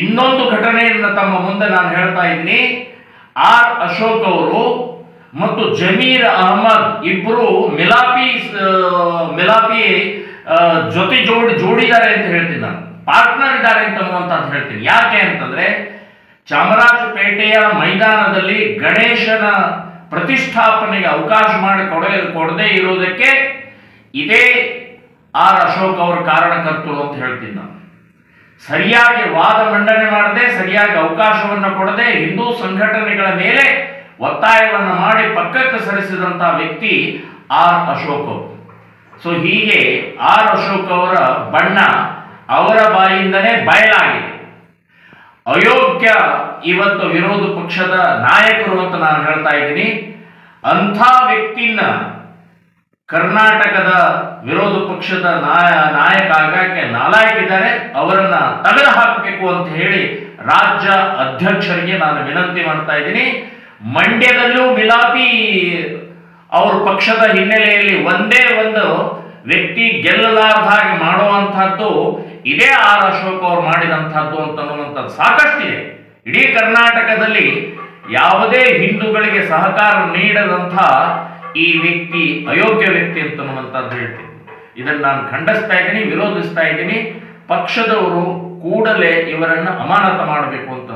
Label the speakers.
Speaker 1: ಇನ್ನೊಂದು ಘಟನೆಯನ್ನು ತಮ್ಮ ಮುಂದೆ ನಾನು ಹೇಳ್ತಾ ಇದ್ದೀನಿ. ಆರ್ ಅಶೋಕ್ ಅವರು ಮತ್ತು ಜಮೀರ್ ಅಹಮದ್ ಇಬ್ಬರು ಮಿಲಾಪಿ ಜೋಡಿದ್ದಾರೆ ಅಂತ ಹೇಳ್ತೀನಿ, ನಾನು ಪಾರ್ಟ್ನರ್ ಇದ್ದಾರೆ ಅಂತ ಹೇಳ್ತೀನಿ. ಯಾಕೆ ಅಂತಂದ್ರೆ ಚಾಮರಾಜಪೇಟೆಯ ಮೈದಾನದಲ್ಲಿ ಗಣೇಶನ ಪ್ರತಿಷ್ಠಾಪನೆಗೆ ಅವಕಾಶ ಮಾಡಿ ಕೊಡದೇ ಇರುವುದಕ್ಕೆ ಇದೇ ಆರ್ ಅಶೋಕ್ ಅವರ ಕಾರಣಕರ್ತರು ಅಂತ ಹೇಳ್ತೀನಿ ನಾನು. ಸರಿಯಾಗಿ ವಾದ ಮಂಡನೆ ಮಾಡದೆ, ಸರಿಯಾಗಿ ಅವಕಾಶವನ್ನು ಕೊಡದೆ, ಹಿಂದೂ ಸಂಘಟನೆಗಳ ಮೇಲೆ ಒತ್ತಾಯವನ್ನು ಮಾಡಿ ಪಕ್ಕಕ್ಕೆ ಸರಿಸಿದಂತಹ ವ್ಯಕ್ತಿ ಆರ್ ಅಶೋಕ್ ಅವರು. ಸೊ ಹೀಗೆ ಆರ್ ಅಶೋಕ್ ಅವರ ಬಣ್ಣ ಅವರ ಬಾಯಿಂದನೇ ಬಯಲಾಗಿದೆ. ಅಯೋಗ್ಯ ಇವತ್ತು ವಿರೋಧ ಪಕ್ಷದ ನಾಯಕರು ಅಂತ ನಾನು ಹೇಳ್ತಾ ಇದ್ದೀನಿ. ಅಂಥ ವ್ಯಕ್ತಿನ ಕರ್ನಾಟಕದ ವಿರೋಧ ಪಕ್ಷದ ನಾಯಕ ಆಗಕ್ಕೆ ನಾಲಾಯಕಿದ್ದಾರೆ, ಅವರನ್ನ ತೆಗೆದು ಹಾಕಬೇಕು ಅಂತ ಹೇಳಿ ರಾಜ್ಯ ಅಧ್ಯಕ್ಷರಿಗೆ ನಾನು ವಿನಂತಿ ಮಾಡ್ತಾ ಇದ್ದೀನಿ. ಮಂಡ್ಯದಲ್ಲೂ ಮಿಲಾಪಿ ಅವ್ರ ಪಕ್ಷದ ಹಿನ್ನೆಲೆಯಲ್ಲಿ ಒಂದೇ ಒಂದು ವ್ಯಕ್ತಿ ಗೆಲ್ಲಲಾರದ ಹಾಗೆ ಮಾಡುವಂತಹದ್ದು ಇದೇ ಆರ್ ಅಶೋಕ್ ಅವರು ಮಾಡಿದಂತಹದ್ದು ಅಂತನ್ನುವಂಥದ್ದು ಸಾಕಷ್ಟಿದೆ. ಇಡೀ ಕರ್ನಾಟಕದಲ್ಲಿ ಯಾವುದೇ ಹಿಂದೂಗಳಿಗೆ ಸಹಕಾರ ನೀಡದಂತಹ ಈ ವ್ಯಕ್ತಿ ಅಯೋಗ್ಯ ವ್ಯಕ್ತಿ ಅಂತನ್ನುವಂಥದ್ದು ಹೇಳ್ತೀನಿ. ಇದನ್ನು ನಾನು ಖಂಡಿಸ್ತಾ ಇದ್ದೀನಿ, ವಿರೋಧಿಸ್ತಾ ಇದ್ದೀನಿ. ಪಕ್ಷದವರು ಕೂಡಲೇ ಇವರನ್ನು ಅಮಾನತು ಮಾಡಬೇಕು ಅಂತ